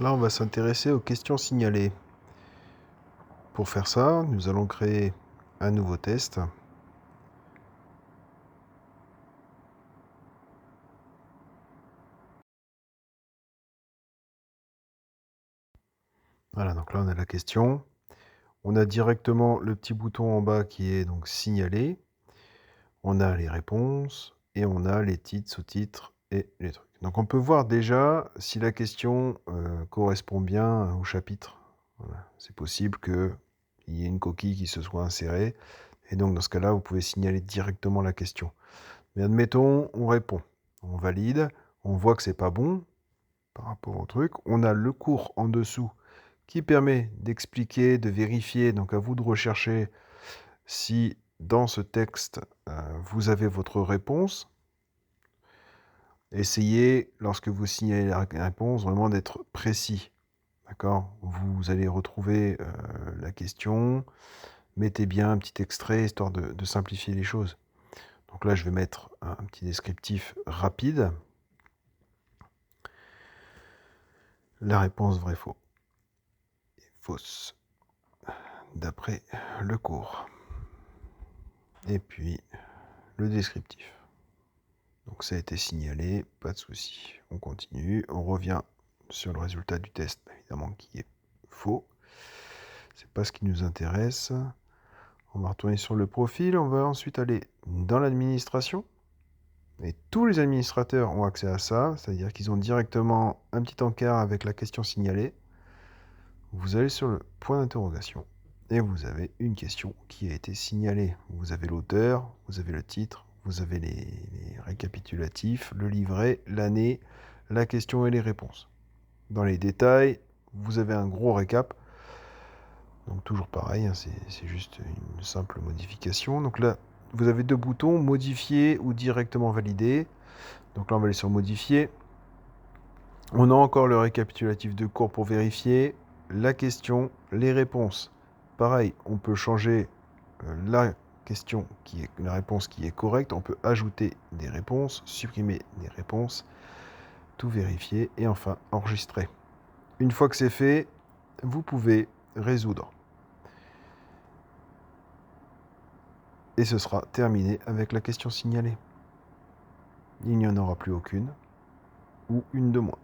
Là, on va s'intéresser aux questions signalées. Pour faire ça, nous allons créer un nouveau test. Voilà, donc là, on a la question. On a directement le petit bouton en bas qui est donc signalé. On a les réponses et on a les titres, sous-titres et les trucs. Donc on peut voir déjà si la question correspond bien au chapitre. Voilà. C'est possible qu'il y ait une coquille qui se soit insérée. Et donc dans ce cas-là, vous pouvez signaler directement la question. Mais admettons, on répond, on valide, on voit que c'est pas bon par rapport au truc. On a le cours en dessous qui permet d'expliquer, de vérifier. Donc à vous de rechercher si dans ce texte, vous avez votre réponse. Essayez, lorsque vous signalez la réponse, vraiment d'être précis. D'accord? Vous allez retrouver la question. Mettez bien un petit extrait, histoire de simplifier les choses. Donc là, je vais mettre un petit descriptif rapide. La réponse vrai-faux est fausse, d'après le cours. Et puis, le descriptif. Donc ça a été signalé, pas de souci. On continue, on revient sur le résultat du test, évidemment, qui est faux. C'est pas ce qui nous intéresse. On va retourner sur le profil, on va ensuite aller dans l'administration. Et tous les administrateurs ont accès à ça, c'est-à-dire qu'ils ont directement un petit encart avec la question signalée. Vous allez sur le point d'interrogation et vous avez une question qui a été signalée. Vous avez l'auteur, vous avez le titre, vous avez les récapitulatifs, le livret, l'année, la question et les réponses. Dans les détails, vous avez un gros récap. Donc toujours pareil, hein, c'est juste une simple modification. Donc là, vous avez deux boutons, modifier ou directement valider. Donc là, on va aller sur modifier. On a encore le récapitulatif de cours pour vérifier la question, les réponses. Pareil, on peut changer la réponse qui est correcte. On peut ajouter des réponses, supprimer des réponses, tout vérifier et enfin enregistrer. Une fois que c'est fait, vous pouvez résoudre. Et ce sera terminé avec la question signalée. Il n'y en aura plus aucune ou une de moins.